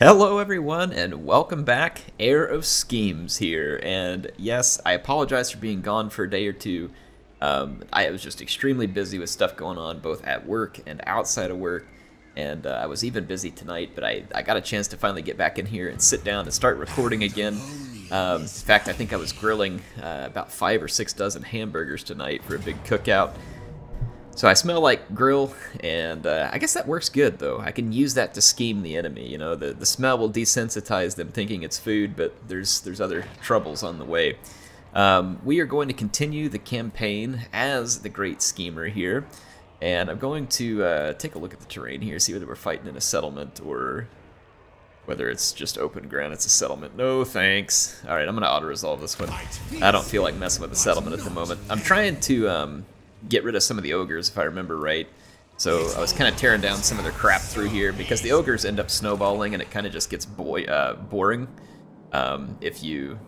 Hello everyone and welcome back. Heir of Schemes here, and yes, I apologize for being gone for a day or two. I was just extremely busy with stuff going on both at work and outside of work, and I was even busy tonight, but I got a chance to finally get back in here and sit down and start recording again. In fact, I think I was grilling about 5 or 6 dozen hamburgers tonight for a big cookout. So I smell like grill, and I guess that works good, though. I can use that to scheme the enemy. You know, the smell will desensitize them thinking it's food, but there's other troubles on the way. We are going to continue the campaign as the Great Schemer here, and I'm going to take a look at the terrain here, see whether we're fighting in a settlement or whether it's just open ground. It's a settlement. No, thanks. All right, I'm going to auto-resolve this one. I don't feel like messing with the settlement at the moment. I'm trying to get rid of some of the ogres, if I remember right. So I was kind of tearing down some of their crap through here because the ogres end up snowballing and it kind of just gets boring if you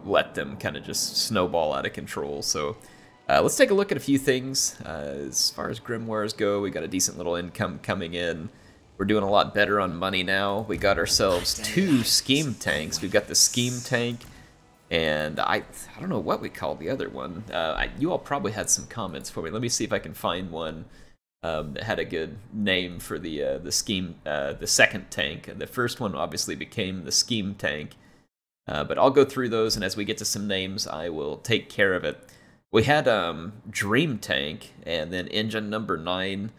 let them kind of just snowball out of control. So let's take a look at a few things. As far as grimoires go, we got a decent little income coming in. We're doing a lot better on money now. We got ourselves 2 scheme tanks. We've got the scheme tank, and I don't know what we call the other one. You all probably had some comments for me. Let me see if I can find one that had a good name for the scheme, the second tank. The first one obviously became the scheme tank, but I'll go through those, and as we get to some names, I will take care of it. We had Dream Tank, and then Engine Number 9.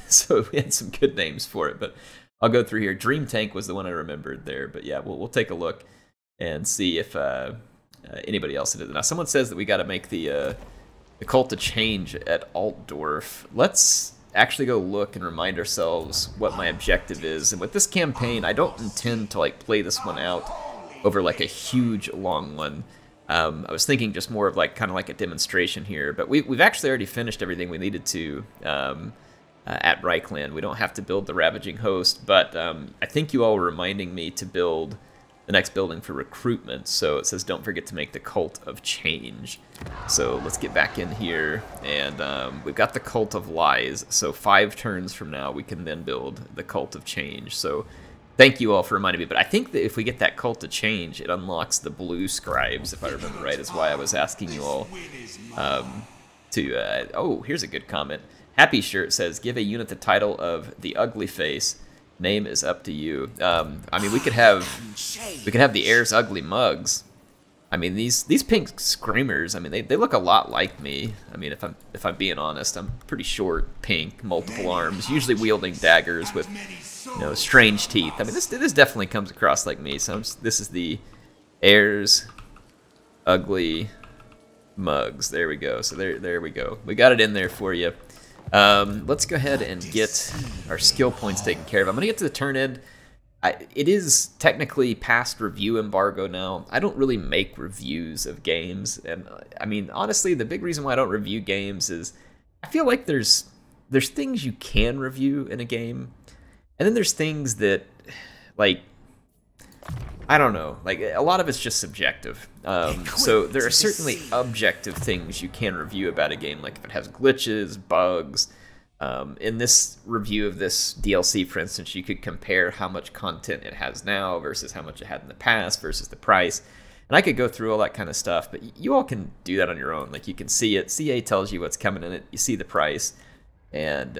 So we had some good names for it, but I'll go through here. Dream Tank was the one I remembered there, but yeah, we'll take a look and see if anybody else did it. Now, someone says that we got to make the Cult of Change at Altdorf. Let's actually go look and remind ourselves what my objective is. And with this campaign, I don't intend to like play this one out over like a huge long one. I was thinking just more of like kind of like a demonstration here, but we've actually already finished everything we needed to at Reichland. We don't have to build the Ravaging Host, but I think you all were reminding me to build the next building for recruitment, so it says don't forget to make the Cult of Change. So let's get back in here, and we've got the Cult of Lies, so 5 turns from now we can then build the Cult of Change. So thank you all for reminding me, but I think that if we get that Cult of Change, it unlocks the blue scribes, if I remember right, is why I was asking you all to, oh, here's a good comment. Happy Shirt says, give a unit the title of the Ugly Face. Name is up to you. I mean, we could have the Heir's Ugly Mugs. I mean, these pink screamers. I mean, they look a lot like me. I mean, if I'm being honest, I'm pretty short, pink, multiple arms, usually wielding daggers with strange teeth. I mean, this definitely comes across like me. So this is the Heir's Ugly Mugs. There we go. So there we go. We got it in there for you. Let's go ahead and get our skill points taken care of. I'm going to get to the turn end. It is technically past review embargo now. I don't really make reviews of games, and I mean, honestly, the big reason why I don't review games is I feel like there's things you can review in a game, and then there's things that, like, I don't know, like a lot of it's just subjective. So there are certainly objective things you can review about a game, like if it has glitches, bugs. In this review of this DLC, for instance, you could compare how much content it has now versus how much it had in the past versus the price. And I could go through all that kind of stuff, but you all can do that on your own. Like, you can see it. CA tells you what's coming in it. You see the price. And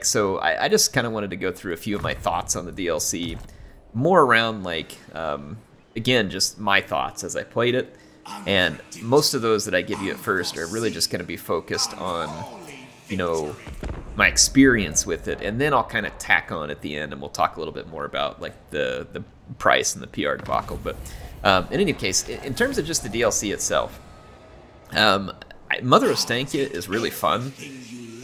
so I just kind of wanted to go through a few of my thoughts on the DLC. More around, like, again, just my thoughts as I played it. And most of those that I give you at first are really just going to be focused on, my experience with it. And then I'll kind of tack on at the end, and we'll talk a little bit more about, like, the price and the PR debacle. But in any case, in terms of just the DLC itself, Mother of Stankia is really fun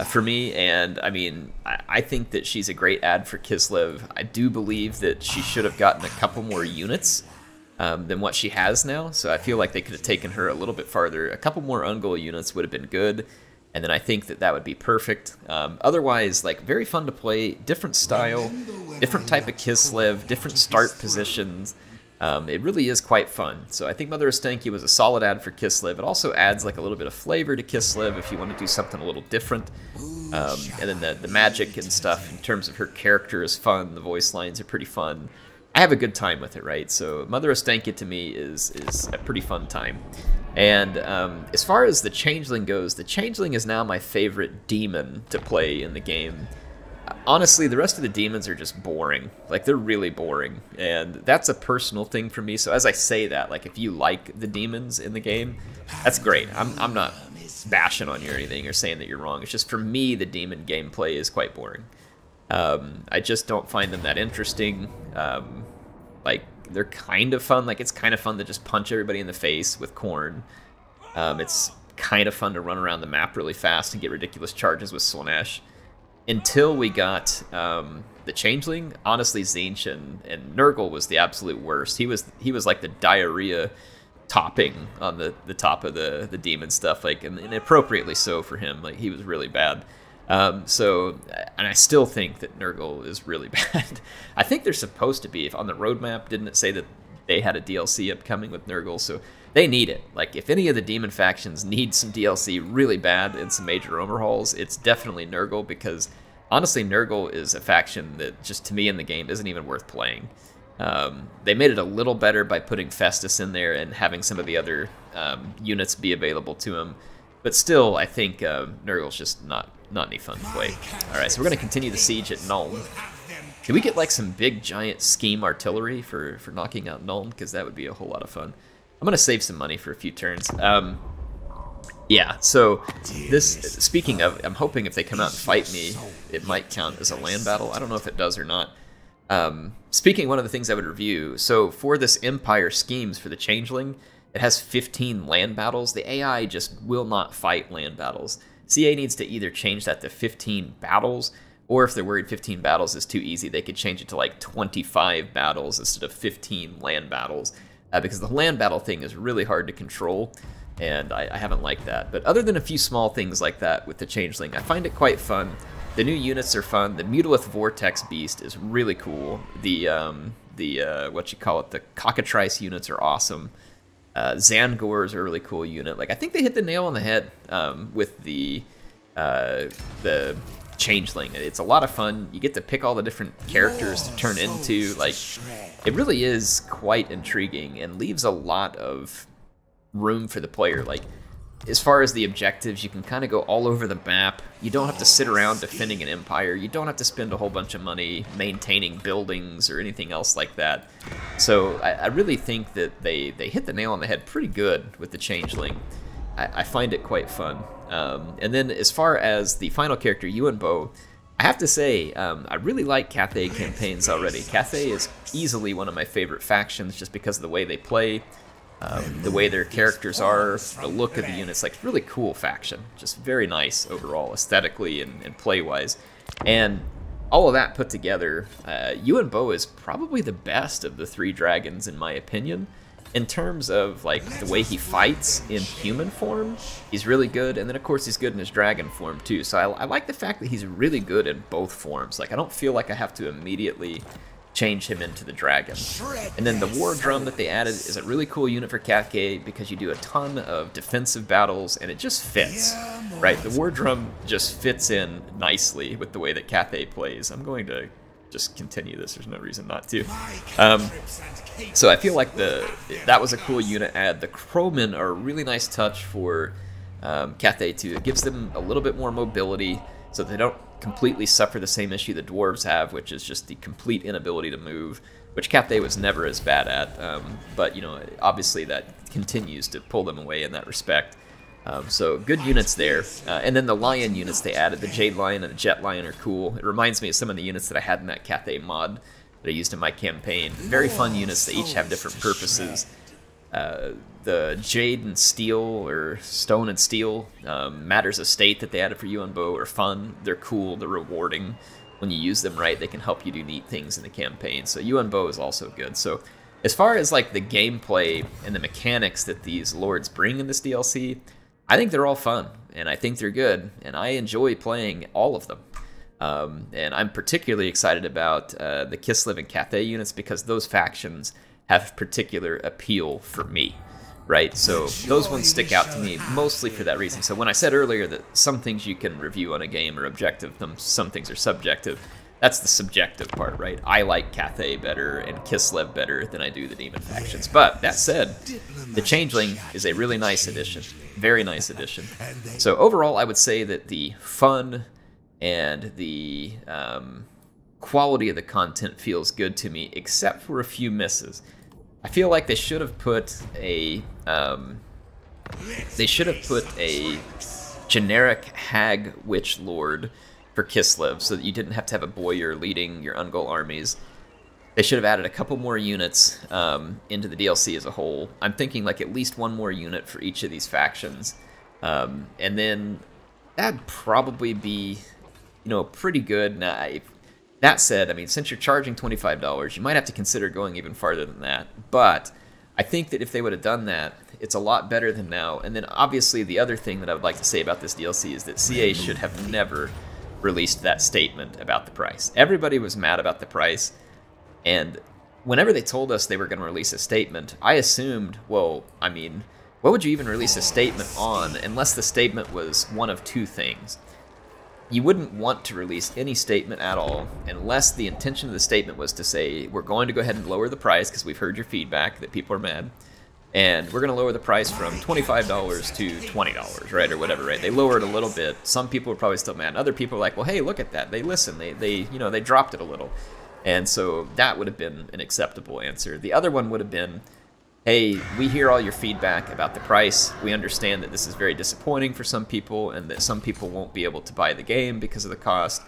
for me, and I mean, I think that she's a great add for Kislev. I do believe that she should have gotten a couple more units than what she has now, so I feel like they could have taken her a little bit farther. A couple more Ungol units would have been good, and then I think that would be perfect. Otherwise, like, very fun to play, different style, different type of Kislev, different start positions. It really is quite fun. So I think Mother of Stanky was a solid add for Kislev. It also adds like a little bit of flavor to Kislev if you want to do something a little different. And then the magic and stuff in terms of her character is fun. The voice lines are pretty fun. I have a good time with it, right? So Mother of Stanky to me is a pretty fun time. And as far as the Changeling goes, the Changeling is now my favorite demon to play in the game. Honestly, the rest of the demons are just boring. Like, they're really boring. And that's a personal thing for me. So as I say that, like, if you like the demons in the game, that's great. I'm not bashing on you or anything or saying that you're wrong. It's just, for me, the demon gameplay is quite boring. I just don't find them that interesting. Like, they're kind of fun. Like, it's kind of fun to just punch everybody in the face with corn. It's kind of fun to run around the map really fast and get ridiculous charges with Slaanesh. Until we got the Changeling, honestly, Tzeentch and Nurgle was the absolute worst. He was like the diarrhea topping on the top of the demon stuff, like, and appropriately so for him. Like, he was really bad. And I still think that Nurgle is really bad. I think they're supposed to be. If on the roadmap, didn't it say that they had a DLC upcoming with Nurgle? So they need it. Like, if any of the demon factions need some DLC really bad and some major overhauls, it's definitely Nurgle, because honestly, Nurgle is a faction that just, to me in the game, isn't even worth playing. They made it a little better by putting Festus in there and having some of the other units be available to him. But still, I think Nurgle's just not any fun to play. Alright, so we're going to continue the siege at Nuln. Can we get like some big giant scheme artillery for knocking out Nuln? Because that would be a whole lot of fun. I'm going to save some money for a few turns. Yeah, so this, speaking of, I'm hoping if they come out and fight me, it might count as a land battle. I don't know if it does or not. Speaking of one of the things I would review, so for this Empire Schemes for the Changeling, it has 15 land battles. The AI just will not fight land battles. CA needs to either change that to 15 battles, or if they're worried 15 battles is too easy, they could change it to like 25 battles instead of 15 land battles. Because the land battle thing is really hard to control, and I haven't liked that. But other than a few small things like that with the Changeling, I find it quite fun. The new units are fun. The Mutilith Vortex Beast is really cool. The what you call it, the Cockatrice units are awesome. Zangor is a really cool unit. Like, I think they hit the nail on the head with the Changeling. It's a lot of fun. You get to pick all the different characters to turn into. Like, it really is quite intriguing and leaves a lot of room for the player. Like, as far as the objectives, you can kind of go all over the map. You don't have to sit around defending an empire. You don't have to spend a whole bunch of money maintaining buildings or anything else like that. So I really think that they hit the nail on the head pretty good with the Changeling. I find it quite fun. And then as far as the final character, Yuanbo, I have to say, I really like Cathay campaigns already. Cathay is easily one of my favorite factions just because of the way they play. The way their characters are, the look of the units, like, really cool faction. Just very nice overall, aesthetically and play-wise. And all of that put together, Yuanbo is probably the best of the three dragons, in my opinion. In terms of, like, the way he fights in human form, he's really good. And then, of course, he's good in his dragon form, too. So I like the fact that he's really good in both forms. Like, I don't feel like I have to immediately change him into the dragon. And then the War Drum that they added is a really cool unit for Cathay because you do a ton of defensive battles and it just fits, right? The War Drum just fits in nicely with the way that Cathay plays. I'm going to just continue this, there's no reason not to. So I feel like that was a cool unit add. The Crowmen are a really nice touch for Cathay too. It gives them a little bit more mobility so they don't completely suffer the same issue the dwarves have, which is just the complete inability to move, which Cathay was never as bad at. But, you know, obviously that continues to pull them away in that respect. So good units there. And then the Lion units they added, the Jade Lion and the Jet Lion are cool. It reminds me of some of the units that I had in that Cathay mod that I used in my campaign. Very fun units. They each have different purposes. The Jade and Steel, or Stone and Steel, Matters of State that they added for Yuanbo are fun. They're cool. They're rewarding. When you use them right, they can help you do neat things in the campaign. So Yuanbo is also good. So as far as like the gameplay and the mechanics that these lords bring in this DLC, I think they're all fun, and I think they're good, and I enjoy playing all of them. And I'm particularly excited about the Kislev and Cathay units because those factions have particular appeal for me, right? So those ones stick out to me mostly for that reason. So when I said earlier that some things you can review on a game are objective, some things are subjective, that's the subjective part, right? I like Cathay better and Kislev better than I do the Demon factions. But that said, the Changeling is a really nice addition. Very nice addition. So overall, I would say that the fun and the quality of the content feels good to me, except for a few misses. I feel like they should have put a generic hag witch lord for Kislev, so that you didn't have to have a Boyar leading your Ungol armies. They should have added a couple more units into the DLC as a whole. I'm thinking like at least one more unit for each of these factions. And then that'd probably be, pretty good. Now, that said, I mean, since you're charging $25, you might have to consider going even farther than that. But I think that if they would have done that, it's a lot better than now. And then obviously the other thing that I would like to say about this DLC is that CA should have never released that statement about the price. Everybody was mad about the price, and whenever they told us they were going to release a statement, I assumed, well, I mean, what would you even release a statement on unless the statement was one of two things? You wouldn't want to release any statement at all unless the intention of the statement was to say, we're going to go ahead and lower the price because we've heard your feedback that people are mad, and we're going to lower the price from $25 to $20, right, or whatever, right? They lowered a little bit. Some people were probably still mad. Other people were like, well, hey, look at that. They listened. They dropped it a little. And so that would have been an acceptable answer. The other one would have been, hey, we hear all your feedback about the price. We understand that this is very disappointing for some people and that some people won't be able to buy the game because of the cost.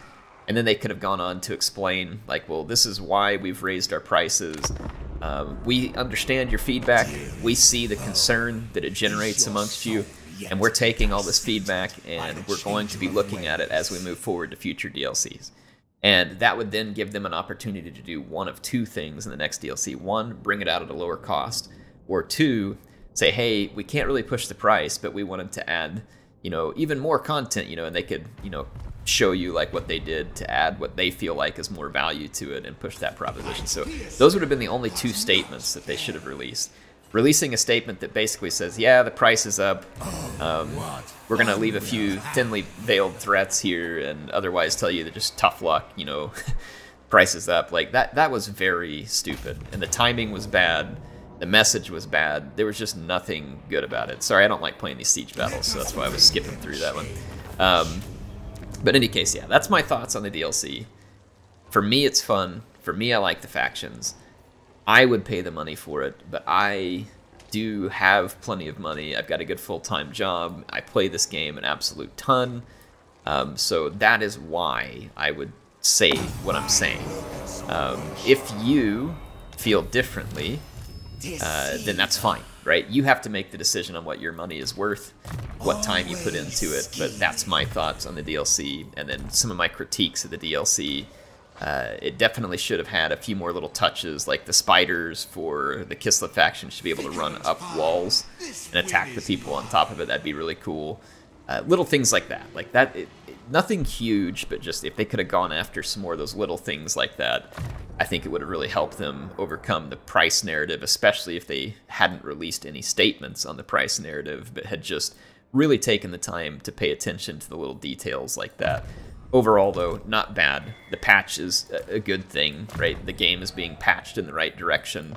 And then they could have gone on to explain, like, well, this is why we've raised our prices. We understand your feedback. We see the concern that it generates amongst you, and we're taking all this feedback, and we're going to be looking at it as we move forward to future DLCs. And that would then give them an opportunity to do one of two things in the next DLC. One, bring it out at a lower cost, or two, say, hey, we can't really push the price, but we wanted to add, even more content, and they could, show you like what they did to add what they feel like is more value to it and push that proposition. So those would have been the only two statements that they should have released. Releasing a statement that basically says, yeah, the price is up, we're going to leave a few thinly veiled threats here and otherwise tell you that just tough luck, price is up. Like that was very stupid, and the timing was bad. The message was bad. There was just nothing good about it. Sorry, I don't like playing these siege battles, so that's why I was skipping through that one. But in any case, yeah, that's my thoughts on the DLC. For me, it's fun. For me, I like the factions. I would pay the money for it, but I do have plenty of money. I've got a good full-time job. I play this game an absolute ton. So that is why I would say what I'm saying. If you feel differently, then that's fine, right? You have to make the decision on what your money is worth, what time you put into it, but that's my thoughts on the DLC, and then some of my critiques of the DLC. It definitely should have had a few more little touches, like the spiders for the Kislev faction should be able to run up walls and attack the people on top of it. That'd be really cool. Little things like that. Nothing huge, but just if they could have gone after some more of those little things like that, I think it would have really helped them overcome the price narrative, especially if they hadn't released any statements on the price narrative, but had just really taken the time to pay attention to the little details like that. Overall, though, not bad. The patch is a good thing, right? The game is being patched in the right direction,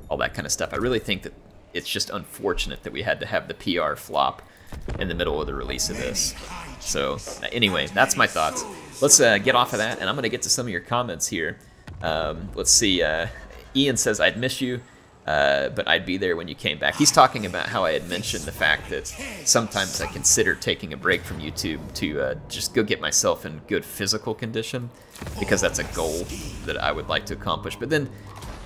all that kind of stuff. I really think that it's just unfortunate that we had to have the PR flop in the middle of the release of this. So, anyway, that's my thoughts. Let's get off of that, and I'm going to get to some of your comments here. Let's see. Ian says, I'd miss you, but I'd be there when you came back. He's talking about how I had mentioned the fact that sometimes I consider taking a break from YouTube to just go get myself in good physical condition, because that's a goal that I would like to accomplish. But then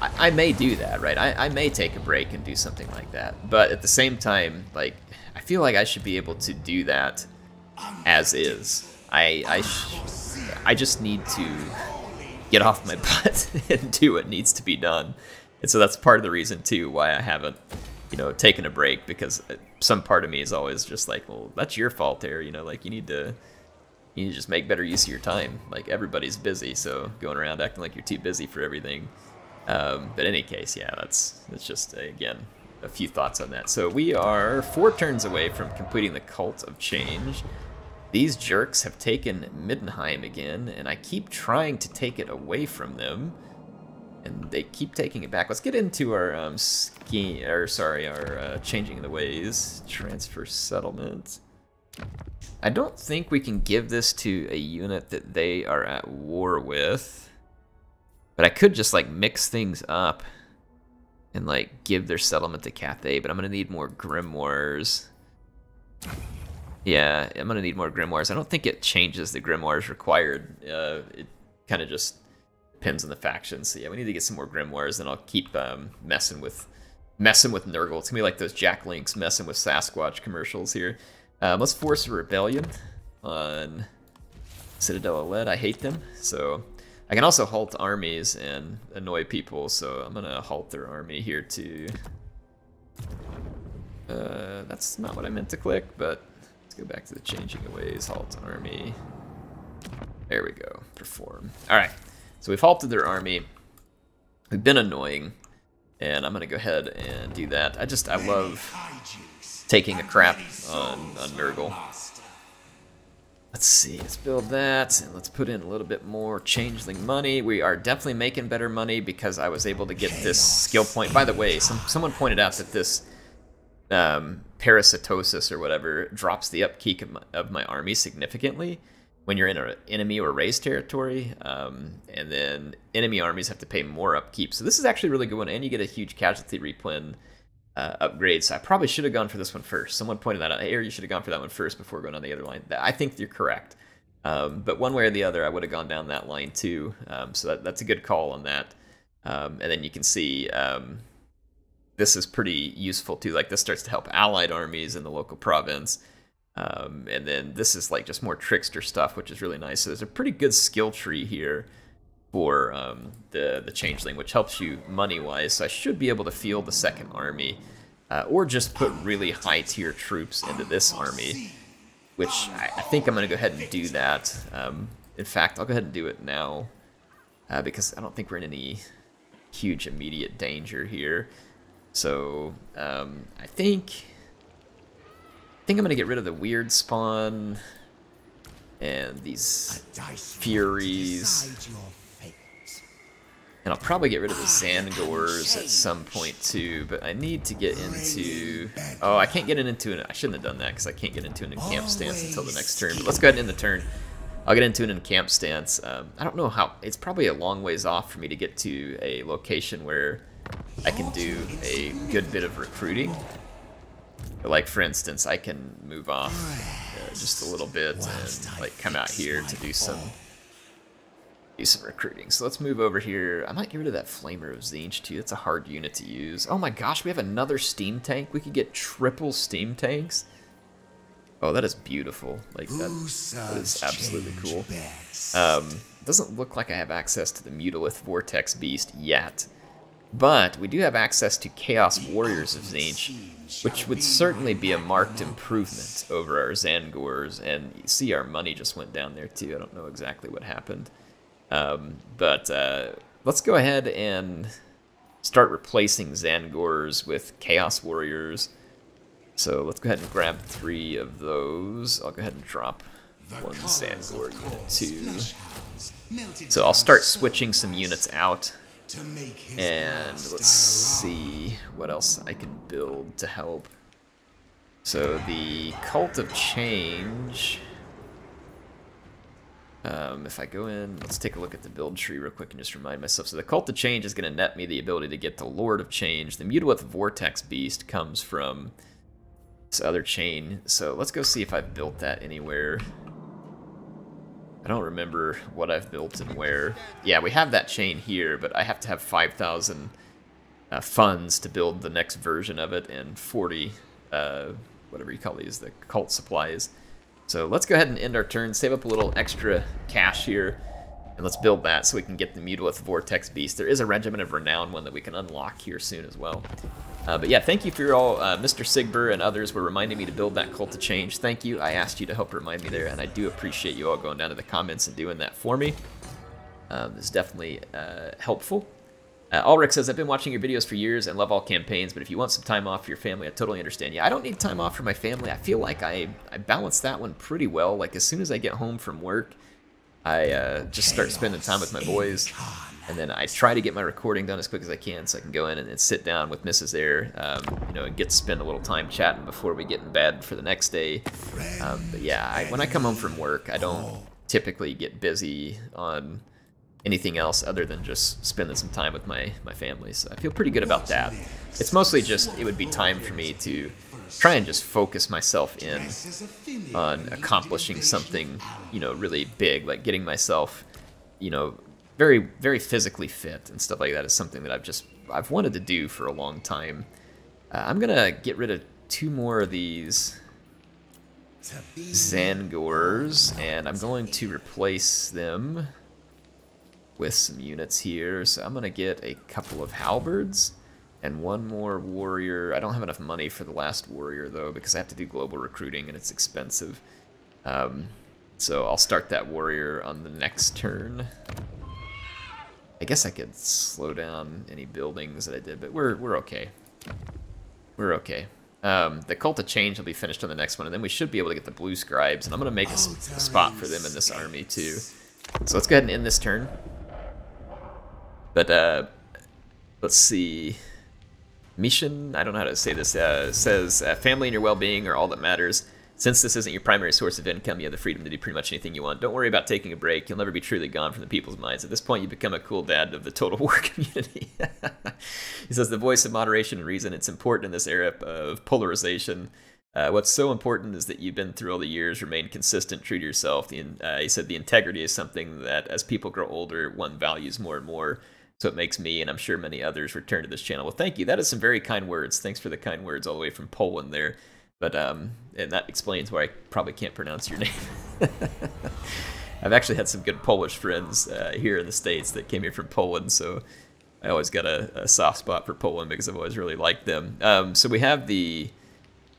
I may do that, right? I may take a break and do something like that. But at the same time, like, I feel like I should be able to do that as is. I just need to get off my butt and do what needs to be done. And so that's part of the reason, too, why I haven't, taken a break, because some part of me is always just like, well, that's your fault there, like, you need to just make better use of your time. Like, everybody's busy, so going around acting like you're too busy for everything, But in any case, yeah, that's just, again, a few thoughts on that. So we are 4 turns away from completing the Cult of Change. These jerks have taken Middenheim again, and I keep trying to take it away from them, and they keep taking it back. Let's get into our changing the ways, transfer settlement. I don't think we can give this to a unit that they are at war with, but I could just like mix things up and like give their settlement to Cathay, but I'm gonna need more grimoires. Yeah, I'm gonna need more grimoires. I don't think it changes the grimoires required. It kind of just depends on the factions. So yeah, we need to get some more grimoires, and I'll keep messing with Nurgle. It's gonna be like those Jack Links messing with Sasquatch commercials here. Let's force a rebellion on Citadel of Lead. I hate them, so I can also halt armies and annoy people. So I'm gonna halt their army here too. That's not what I meant to click, but let's go back to the changing of ways. Halt army. There we go. Perform. All right. So we've halted their army. We've been annoying, and I'm gonna go ahead and do that. I love taking a crap on Nurgle. Let's see, let's build that, and let's put in a little bit more Changeling money. We are definitely making better money because I was able to get this skill point. By the way, someone pointed out that this parasitosis or whatever drops the upkeep of my army significantly when you're in an enemy or raised territory, and then enemy armies have to pay more upkeep. So this is actually a really good one, and you get a huge casualty replen upgrade. So I probably should have gone for this one first. Someone pointed that out. Hey, you should have gone for that one first before going on the other line. I think you're correct. But one way or the other, I would have gone down that line too. So that's a good call on that. And then you can see this is pretty useful too. Like this starts to help allied armies in the local province. And then this is like just more trickster stuff, which is really nice. So there's a pretty good skill tree here for the Changeling, which helps you money-wise. So I should be able to field the second army, or just put really high-tier troops into this army, which I think I'm going to go ahead and do that. In fact, I'll go ahead and do it now, because I don't think we're in any huge immediate danger here. So I think I'm going to get rid of the weird spawn and these Furies. And I'll probably get rid of the Zangors at some point too, but I need to get into... Oh, I can't get into it. I shouldn't have done that because I can't get into an encamp stance until the next turn. But let's go ahead and end the turn. I'll get into an encamp stance. I don't know how... It's probably a long ways off for me to get to a location where I can do a good bit of recruiting. But like, for instance, I can move off just a little bit and like come out here to do some recruiting. So let's move over here. I might get rid of that Flamer of Tzeentch too. That's a hard unit to use. Oh my gosh, we have another steam tank. We could get triple steam tanks. Oh, that is beautiful. Like that is absolutely cool. Doesn't look like I have access to the Mutalith Vortex Beast yet, but we do have access to Chaos Warriors of Tzeentch, which would certainly be a marked improvement over our Zangors. And you see our money just went down there too. I don't know exactly what happened. But let's go ahead and start replacing Zangors with Chaos Warriors. So let's go ahead and grab 3 of those. I'll go ahead and drop 1 Zangor unit too. So I'll start switching some units out. And let's see what else I can build to help. So the Cult of Change... if I go in, let's take a look at the build tree real quick and just remind myself. So the Cult of Change is going to net me the ability to get the Lord of Change. The Mutalith Vortex Beast comes from this other chain. So let's go see if I've built that anywhere. I don't remember what I've built and where. Yeah, we have that chain here, but I have to have 5,000 funds to build the next version of it, and 40, whatever you call these, the cult supplies. So let's go ahead and end our turn, save up a little extra cash here, and let's build that so we can get the Mutalith Vortex Beast. There is a Regiment of Renown one that we can unlock here soon as well. But yeah, thank you for your all. Mr. Sigbur and others were reminding me to build that Cult of Change. Thank you. I asked you to help remind me there, and I do appreciate you all going down to the comments and doing that for me. It's definitely helpful. Ulrich says, I've been watching your videos for years and love all campaigns, but if you want some time off for your family, I totally understand. Yeah, I don't need time off for my family. I feel like I balance that one pretty well. Like, as soon as I get home from work, I just start spending time with my boys, and then I try to get my recording done as quick as I can so I can go in and sit down with Mrs. there, and get to spend a little time chatting before we get in bed for the next day. But yeah, when I come home from work, I don't typically get busy on anything else other than just spending some time with my family, so I feel pretty good about that. It's mostly just, it would be time for me to try and just focus myself in on accomplishing something, really big, like getting myself, very, very physically fit and stuff like that is something that I've wanted to do for a long time. I'm gonna get rid of 2 more of these Zangors, and I'm going to replace them with some units here. So I'm going to get a couple of halberds and 1 more warrior. I don't have enough money for the last warrior, though, because I have to do global recruiting, and it's expensive. So I'll start that warrior on the next turn. I guess I could slow down any buildings that I did, but we're okay. We're okay. The Cult of Change will be finished on the next one, and then we should be able to get the Blue Scribes, and I'm going to make a spot for them in this army, too. So let's go ahead and end this turn. But, let's see. Mishan, I don't know how to say this, says, family and your well-being are all that matters. Since this isn't your primary source of income, you have the freedom to do pretty much anything you want. Don't worry about taking a break. You'll never be truly gone from the people's minds. At this point, you become a cool dad of the Total War community. He says, the voice of moderation and reason. It's important in this era of polarization. What's so important is that you've been through all the years, remain consistent, true to yourself. He said the integrity is something that, as people grow older, one values more and more. So it makes me, and I'm sure many others, return to this channel. Well, thank you. That is some very kind words. Thanks for the kind words all the way from Poland there. But, and that explains why I probably can't pronounce your name. I've actually had some good Polish friends here in the States that came here from Poland, so I always got a soft spot for Poland because I've always really liked them. So we have the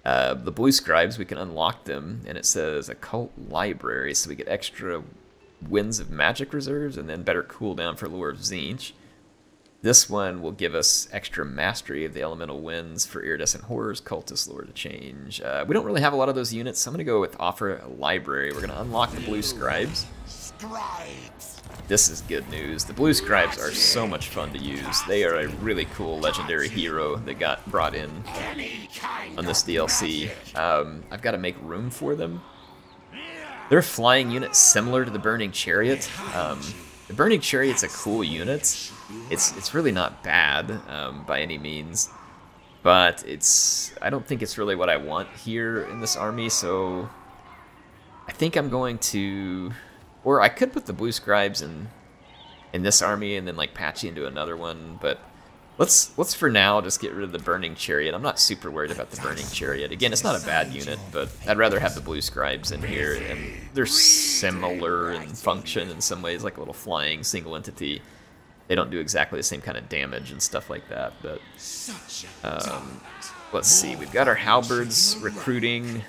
Blue Scribes. We can unlock them, and it says Occult Library, so we get extra Winds of Magic reserves and then better cooldown for Lure of Tzeentch. This one will give us extra mastery of the elemental winds for iridescent horrors, cultist, lore to change. We don't really have a lot of those units, so I'm going to go with offer a library. We're going to unlock the Blue Scribes. This is good news. The Blue Scribes are so much fun to use. They are a really cool legendary hero that got brought in on this DLC. I've got to make room for them. They're a flying unit similar to the Burning Chariot. The Burning Chariot's a cool unit. It's really not bad by any means, but I don't think it's really what I want here in this army, so I think I'm going to, or I could put the Blue Scribes in this army and then like patch into another one, but let's for now just get rid of the Burning Chariot. I'm not super worried about the Burning Chariot. Again, it's not a bad unit, but I'd rather have the Blue Scribes in here, and they're similar in function in some ways, like a little flying single entity. They don't do exactly the same kind of damage and stuff like that, but let's see. We've got our halberds recruiting.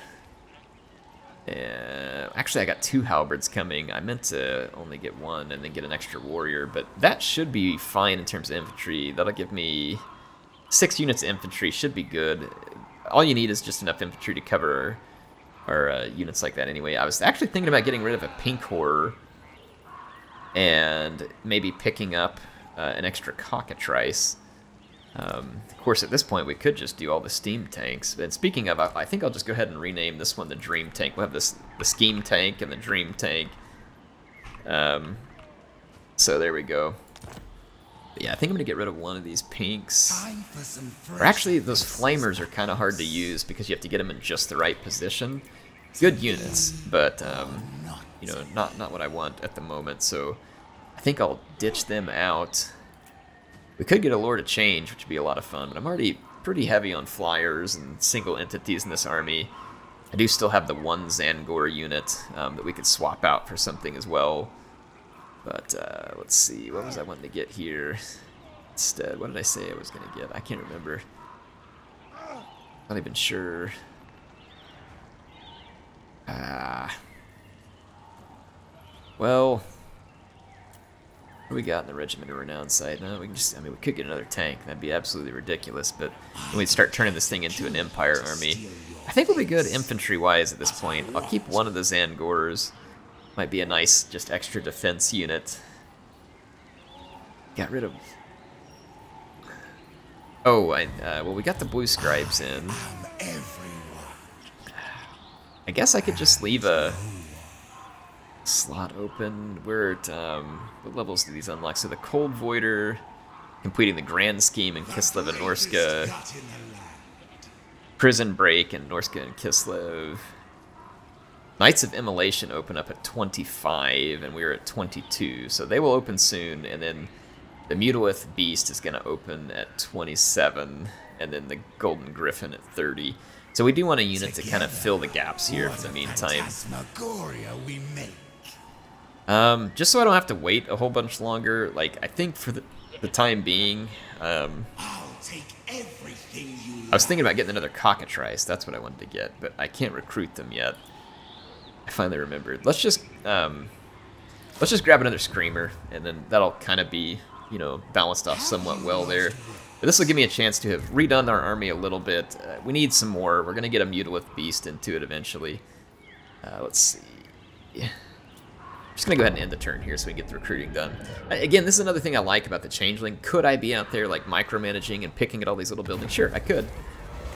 Actually, I got 2 halberds coming. I meant to only get 1 and then get an extra warrior, but that should be fine in terms of infantry. That'll give me 6 units of infantry. Should be good. All you need is just enough infantry to cover our units like that anyway. I was actually thinking about getting rid of a pink horror and maybe picking up an extra cockatrice. Of course, at this point, we could just do all the steam tanks. And speaking of, I think I'll just go ahead and rename this one the Dream Tank. We'll have the Scheme Tank and the Dream Tank. So there we go. But yeah, I think I'm going to get rid of one of these pinks. Or actually, those Flamers are kind of hard to use because you have to get them in just the right position. Good units, but you know, not what I want at the moment, so I think I'll ditch them out. We could get a Lord of Change, which would be a lot of fun, but I'm already pretty heavy on flyers and single entities in this army. I do still have the 1 Zangor unit that we could swap out for something as well. But let's see, what was I wanting to get here instead? What did I say I was going to get? I can't remember. Not even sure. Well, What do we got in the Regiment of Renown side? No, we can just, I mean, we could get another tank. That'd be absolutely ridiculous, but when we start turning this thing into an Empire army, I think we'll be good infantry-wise at this point. I'll keep one of the Zangors. Might be a nice, just extra defense unit. Got rid of... Oh, well, we got the Blue Scribes in. I guess I could just leave a slot open. We're at, what levels do these unlock? So the Cold Voider, completing the Grand Scheme in Kislev and Norska. Prison Break in Norska and Kislev. Knights of Immolation open up at 25, and we're at 22, so they will open soon, and then the Mutilith Beast is going to open at 27, and then the Golden Griffin at 30. So we do want a unit to kind of fill the gaps here for the meantime. Just so I don't have to wait a whole bunch longer, like, I think for the time being, I was thinking about getting another Cockatrice, that's what I wanted to get, but I can't recruit them yet. I finally remembered. Let's just grab another Screamer, and then that'll kind of be, you know, balanced off somewhat well there. But this will give me a chance to have redone our army a little bit. We need some more. We're going to get a Mutilith Beast into it eventually. Let's see. I'm just going to go ahead and end the turn here so we can get the recruiting done. Again, this is another thing I like about the Changeling. Could I be out there, like, micromanaging and picking at all these little buildings? Sure, I could.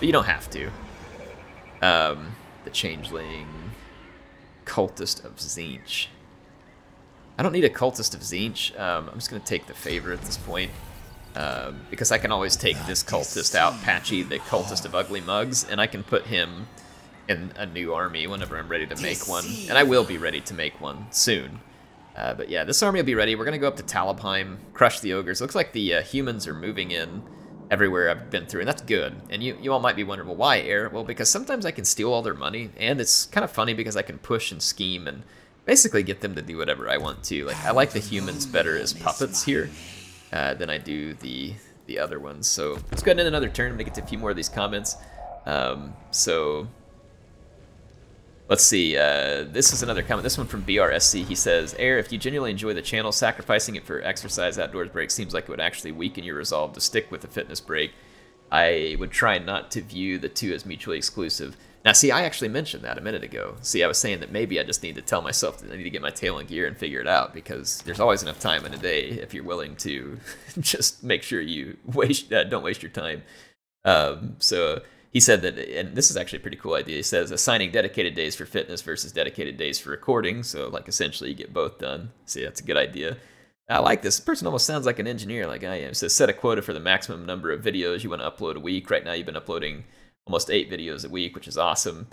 But you don't have to. The Changeling... Cultist of Tzeentch. I don't need a Cultist of Tzeentch. I'm just going to take the Favor at this point. Because I can always take this Cultist out, Patchy, the Cultist of Ugly Mugs, and I can put him in a new army whenever I'm ready to make one. And I will be ready to make one soon. But yeah, this army will be ready. We're going to go up to Talabheim, crush the Ogres. Looks like the humans are moving in everywhere I've been through, and that's good. And you all might be wondering, well, why, Air? Well, because sometimes I can steal all their money, and it's kind of funny because I can push and scheme and basically get them to do whatever I want to. Like, I like the humans better as puppets here than I do the other ones. So let's go ahead and end another turn and get to a few more of these comments. So let's see. This is another comment. This one from BRSC. He says, Air, if you genuinely enjoy the channel, sacrificing it for exercise outdoors break seems like it would actually weaken your resolve to stick with the fitness break. I would try not to view the two as mutually exclusive. Now, see, I actually mentioned that a minute ago. See, I was saying that maybe I just need to tell myself that I need to get my tail in gear and figure it out, because there's always enough time in a day if you're willing to just make sure you don't waste your time. So he said that, and this is actually a pretty cool idea, he says assigning dedicated days for fitness versus dedicated days for recording, so like essentially you get both done. See, that's a good idea. I like this. This person almost sounds like an engineer like I am. It says set a quota for the maximum number of videos you want to upload a week. Right now you've been uploading almost 8 videos a week, which is awesome.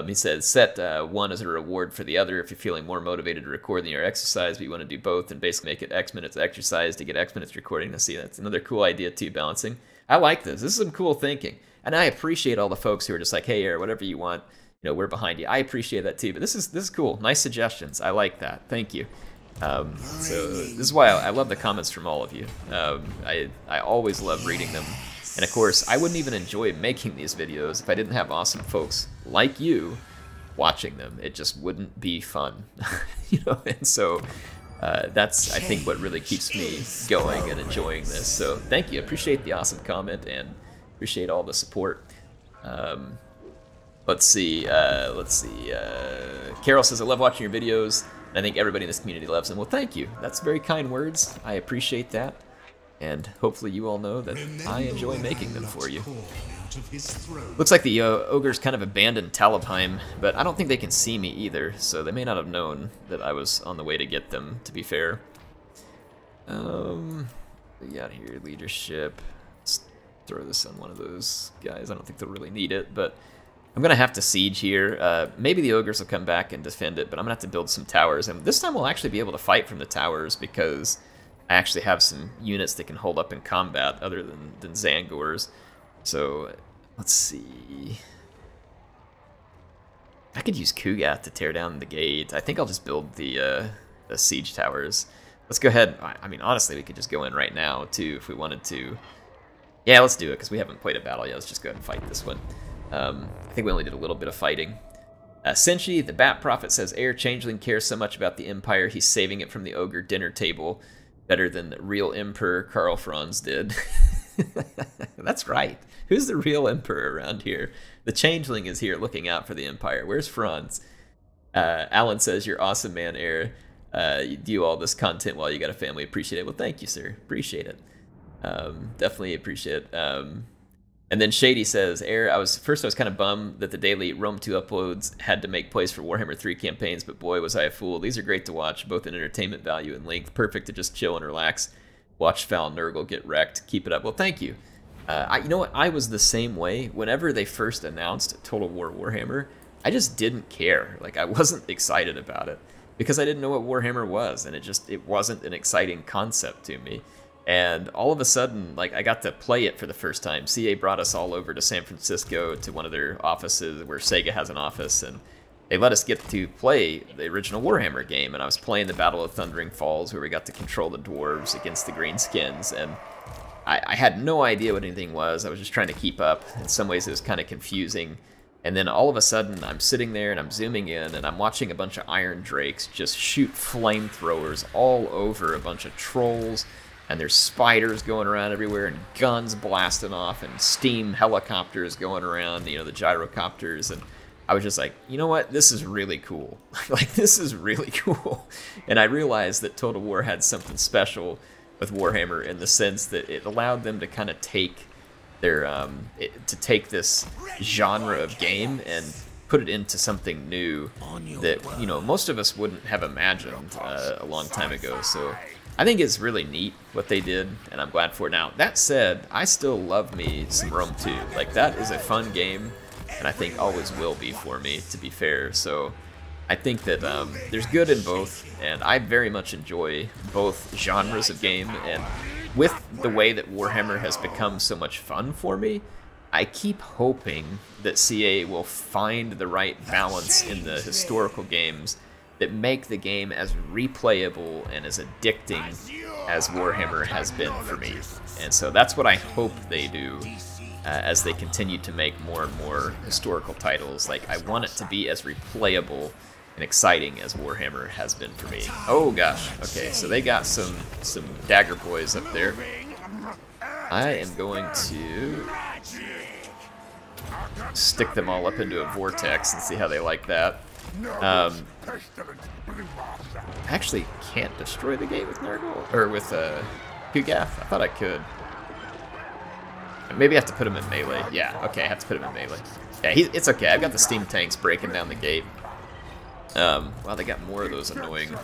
He says set one as a reward for the other if you're feeling more motivated to record than your exercise, but you want to do both and basically make it X minutes exercise to get X minutes recording. Now see, that's another cool idea too, balancing. I like this. This is some cool thinking. And I appreciate all the folks who are just like, hey, Air, whatever you want, you know, we're behind you. I appreciate that too. But this is cool. Nice suggestions. I like that. Thank you. So this is why I love the comments from all of you. I always love reading them. And of course, I wouldn't even enjoy making these videos if I didn't have awesome folks like you watching them. It just wouldn't be fun, you know. And so that's, I think, what really keeps me going and enjoying this. So thank you. Appreciate the awesome comment and appreciate all the support. Let's see. Carol says, I love watching your videos, and I think everybody in this community loves them. Well, thank you. That's very kind words. I appreciate that. And hopefully you all know that I enjoy making them for you. Looks like the ogres kind of abandoned Talabheim, but I don't think they can see me either, so they may not have known that I was on the way to get them, to be fair. We got here, leadership. Let's throw this on one of those guys. I don't think they'll really need it, but I'm going to have to siege here. Maybe the ogres will come back and defend it, but I'm going to have to build some towers. And this time we'll actually be able to fight from the towers because I actually have some units that can hold up in combat other than Zangors. So, let's see. I could use Kugath to tear down the gate. I think I'll just build the siege towers. Let's go ahead. I mean, honestly, we could just go in right now, too, if we wanted to. Yeah, let's do it, because we haven't played a battle yet. Let's just go ahead and fight this one. I think we only did a little bit of fighting. Senshi, the Bat Prophet, says, Air Changeling cares so much about the Empire, he's saving it from the Ogre dinner table. better than the real Emperor Karl Franz did. That's right. Who's the real Emperor around here? The Changeling is here looking out for the Empire. Where's Franz? Alan says, you're awesome, man, Air. You do all this content while you got a family. Appreciate it. Well, thank you, sir. Appreciate it. Definitely appreciate it. And then Shady says, Air, I was kind of bummed that the daily Rome 2 uploads had to make place for Warhammer 3 campaigns, but boy, was I a fool. These are great to watch, both in entertainment value and length. Perfect to just chill and relax. Watch Foul Nurgle get wrecked. Keep it up. Well, thank you. You know what? I was the same way. Whenever they first announced Total War Warhammer, I just didn't care. Like, I wasn't excited about it because I didn't know what Warhammer was, and it wasn't an exciting concept to me. And all of a sudden, like, I got to play it for the first time. CA brought us all over to San Francisco to one of their offices where Sega has an office, and they let us get to play the original Warhammer game. And I was playing the Battle of Thundering Falls, where we got to control the dwarves against the greenskins, and I had no idea what anything was. I was just trying to keep up. In some ways, it was kind of confusing. And then all of a sudden, I'm sitting there and I'm zooming in, and I'm watching a bunch of Iron Drakes just shoot flamethrowers all over a bunch of trolls. And there's spiders going around everywhere, and guns blasting off, and steam helicopters going around, you know, the gyrocopters. And I was just like, you know what? This is really cool. Like, this is really cool. And I realized that Total War had something special with Warhammer in the sense that it allowed them to kind of take their, take this genre of game and put it into something new that, you know, most of us wouldn't have imagined a long time ago. So I think it's really neat what they did, and I'm glad for it. Now, that said, I still love me some Rome 2. Like, that is a fun game, and I think always will be for me, to be fair. So I think that there's good in both, and I very much enjoy both genres of game. And with the way that Warhammer has become so much fun for me, I keep hoping that CA will find the right balance in the historical games that make the game as replayable and as addicting as Warhammer has been for me. And so that's what I hope they do as they continue to make more and more historical titles. Like, I want it to be as replayable and exciting as Warhammer has been for me. Oh gosh, okay, so they got some dagger boys up there. I am going to stick them all up into a vortex and see how they like that. I actually can't destroy the gate with Nurgle, or with Kugath. I thought I could. Maybe I have to put him in melee. Yeah, okay, I have to put him in melee. Yeah, it's okay. I've got the steam tanks breaking down the gate. Wow, they got more of those annoying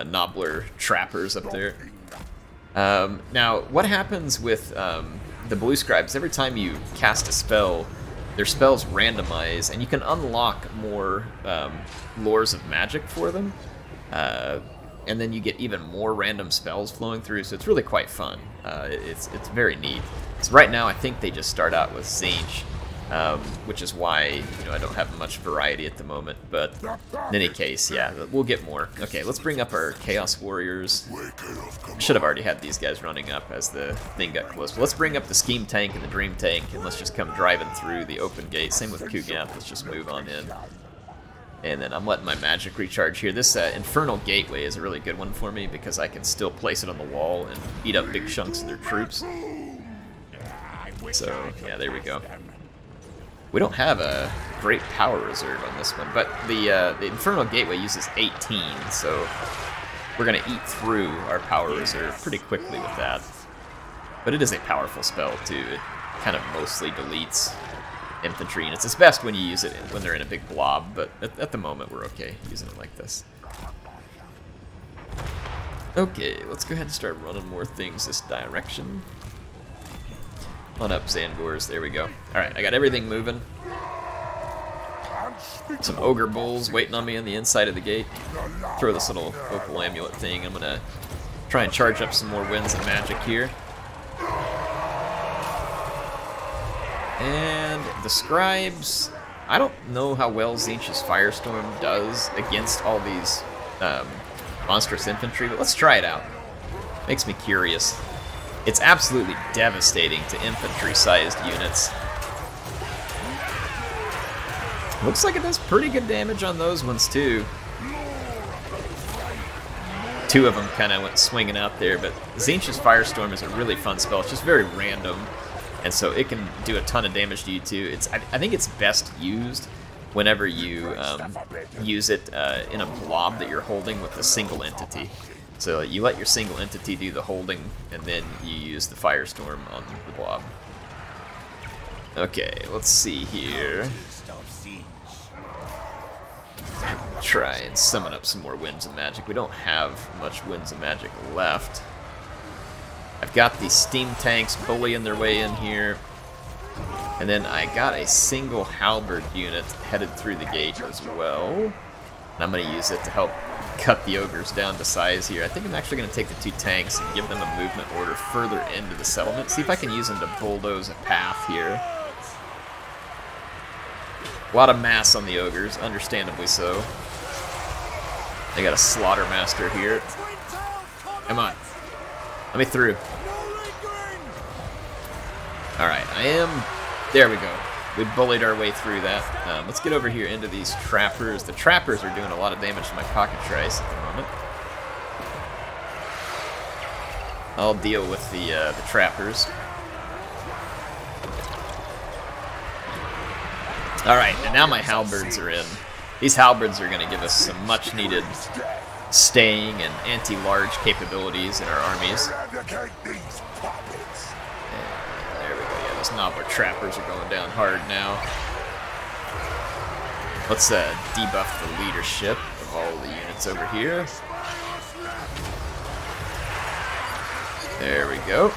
Nobbler trappers up there. Now, what happens with the Blue Scribes? Every time you cast a spell, their spells randomize, and you can unlock more lores of magic for them. And then you get even more random spells flowing through, so it's really quite fun. It's very neat. So right now, I think they just start out with Tzeentch, which is why, you know, I don't have much variety at the moment. But in any case, yeah, we'll get more. Okay, let's bring up our Chaos Warriors. I should have already had these guys running up as the thing got close. But let's bring up the Scheme Tank and the Dream Tank, and let's just come driving through the open gate. Same with Kugath. Let's just move on in. And then I'm letting my magic recharge here. This Infernal Gateway is a really good one for me because I can still place it on the wall and eat up big chunks of their troops. So, yeah, there we go. We don't have a great power reserve on this one, but the Infernal Gateway uses 18, so we're going to eat through our power reserve pretty quickly with that. But it is a powerful spell, too. It kind of mostly deletes infantry, and it's its best when you use it when they're in a big blob, but at the moment we're okay using it like this. Okay, let's go ahead and start running more things this direction. On up, Zangors, there we go. Alright, I got everything moving. Some Ogre Bulls waiting on me on the inside of the gate. Throw this little Opal Amulet thing. I'm gonna try and charge up some more winds and magic here. And the Scribes, I don't know how well Tzeentch's Firestorm does against all these monstrous infantry, but let's try it out. Makes me curious. It's absolutely devastating to infantry-sized units. Looks like it does pretty good damage on those ones, too. two of them kind of went swinging out there. But Tzeentch's Firestorm is a really fun spell. It's just very random, and so it can do a ton of damage to you too. I think it's best used whenever you use it in a blob that you're holding with a single entity. So you let your single entity do the holding, and then you use the Firestorm on the blob. Okay, let's see here. Try and summon up some more Winds of Magic. We don't have much Winds of Magic left. I've got these steam tanks bullying their way in here. And then I got a single halberd unit headed through the gate as well. And I'm going to use it to help cut the ogres down to size here. I think I'm actually going to take the two tanks and give them a movement order further into the settlement. See if I can use them to bulldoze a path here. A lot of mass on the ogres, understandably so. They got a slaughter master here. Come on. Let me through. Alright, I am... There we go. We bullied our way through that. Let's get over here into these trappers. The trappers are doing a lot of damage to my cockatrice at the moment. I'll deal with the trappers. Alright, and now my halberds are in. These halberds are going to give us some much needed staying and anti-large capabilities in our armies. And there we go, yeah, those Nobbler trappers are going down hard now. Let's debuff the leadership of all the units over here. There we go.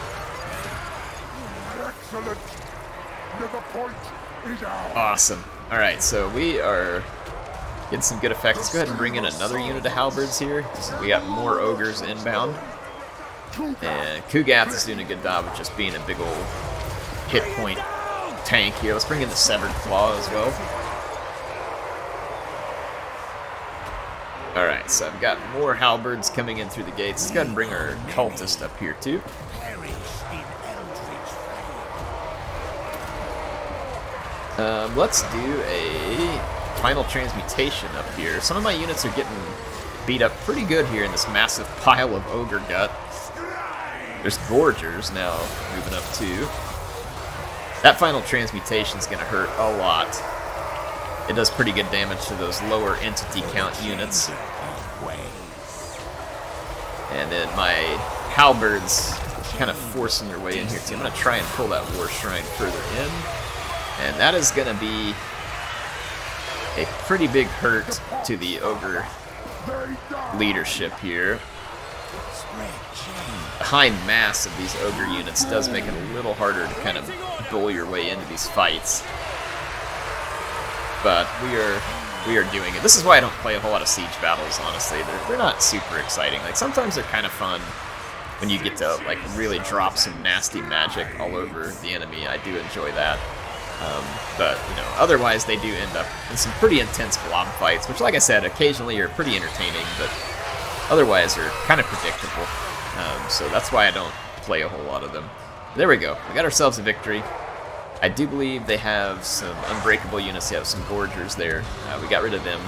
Awesome. Alright, so we are getting some good effects. Let's go ahead and bring in another unit of halberds here. We got more ogres inbound. And Kugath is doing a good job of just being a big old hit point tank here. Let's bring in the Severed Claw as well. Alright, so I've got more halberds coming in through the gates. Let's go ahead and bring our cultist up here too. Let's do a final transmutation up here. Some of my units are getting beat up pretty good here in this massive pile of ogre gut. There's Gorgers now moving up too. That final transmutation is going to hurt a lot. It does pretty good damage to those lower entity count units. And then my halberds kind of forcing their way in here too. I'm going to try and pull that War Shrine further in. And that is going to be a pretty big hurt to the ogre leadership here. The high mass of these ogre units does make it a little harder to kind of bully your way into these fights. But we are doing it. This is why I don't play a whole lot of siege battles, honestly. They're not super exciting. Like, sometimes they're kind of fun when you get to, like, really drop some nasty magic all over the enemy. I do enjoy that. But, you know, otherwise they do end up in some pretty intense blob fights, which, like I said, occasionally are pretty entertaining, but otherwise are kind of predictable. So that's why I don't play a whole lot of them. There we go. We got ourselves a victory. I do believe they have some unbreakable units. They have some Gorgers there. We got rid of them.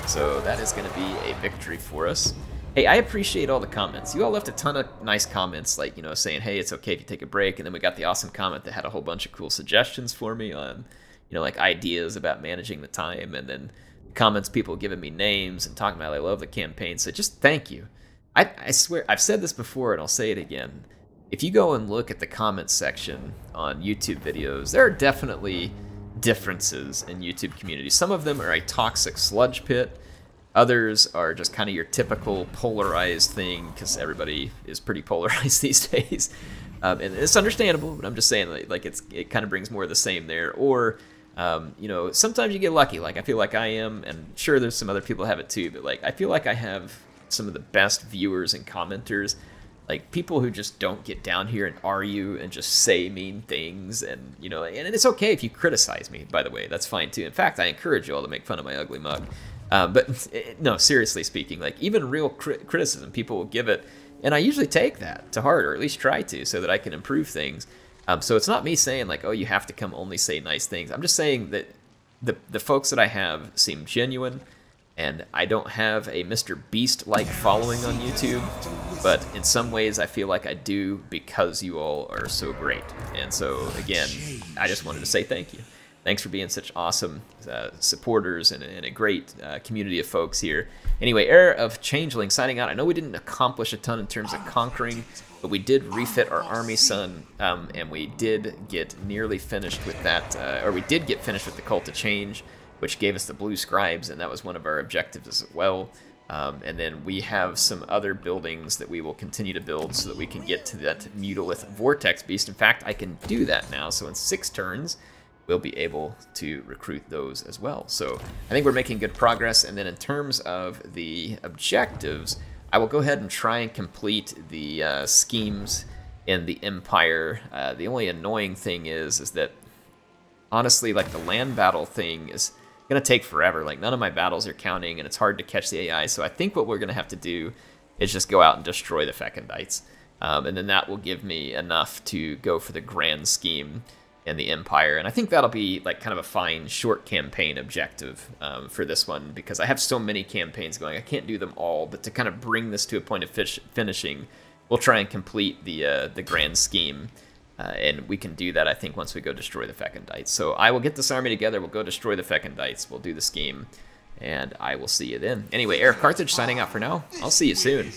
So that is going to be a victory for us. Hey, I appreciate all the comments. You all left a ton of nice comments, like, you know, saying, hey, it's okay if you take a break. And then we got the awesome comment that had a whole bunch of cool suggestions for me on, you know, like ideas about managing the time. And then comments, people giving me names and talking about I love the campaign. So just thank you. I swear, I've said this before and I'll say it again. If you go and look at the comments section on YouTube videos, there are definitely differences in YouTube communities. Some of them are a toxic sludge pit. Others are just kind of your typical polarized thing, because everybody is pretty polarized these days. And it's understandable, but I'm just saying, like it kind of brings more of the same there. Or, you know, sometimes you get lucky. Like, I feel like I am, and sure, there's some other people have it too, but like, I feel like I have some of the best viewers and commenters. Like, people who just don't get down here and argue and just say mean things, and, you know, and it's okay if you criticize me, by the way. That's fine, too. In fact, I encourage you all to make fun of my ugly mug. But, no, seriously speaking, like, even real criticism, people will give it, and I usually take that to heart, or at least try to, so that I can improve things. So it's not me saying, like, oh, you have to come only say nice things. I'm just saying that the folks that I have seem genuine, And I don't have a Mr. Beast-like following on YouTube, but in some ways I feel like I do because you all are so great. And so, again, I just wanted to say thank you. Thanks for being such awesome supporters and a great community of folks here. Anyway, Heir of Changeling signing out. I know we didn't accomplish a ton in terms of conquering, but we did refit our army, son, and we did get nearly finished with that, or we did get finished with the Cult of Change, which gave us the Blue Scribes, and that was one of our objectives as well. And then we have some other buildings that we will continue to build so that we can get to that Mutalith Vortex Beast. In fact, I can do that now, so in 6 turns, we'll be able to recruit those as well. So I think we're making good progress, and then in terms of the objectives, I will go ahead and try and complete the schemes in the Empire. The only annoying thing is that, honestly, like, the land battle thing is gonna take forever. Like, none of my battles are counting, and it's hard to catch the AI. So I think what we're gonna have to do is just go out and destroy the Fecundites, and then that will give me enough to go for the grand scheme in the Empire. And I think that'll be like kind of a fine short campaign objective for this one, because I have so many campaigns going. I can't do them all, but to kind of bring this to a point of finishing, we'll try and complete the grand scheme. And we can do that, I think, once we go destroy the Fecundites. So I will get this army together, we'll go destroy the Fecundites, we'll do the scheme, and I will see you then. Anyway, HeirofCarthage signing out for now. I'll see you soon.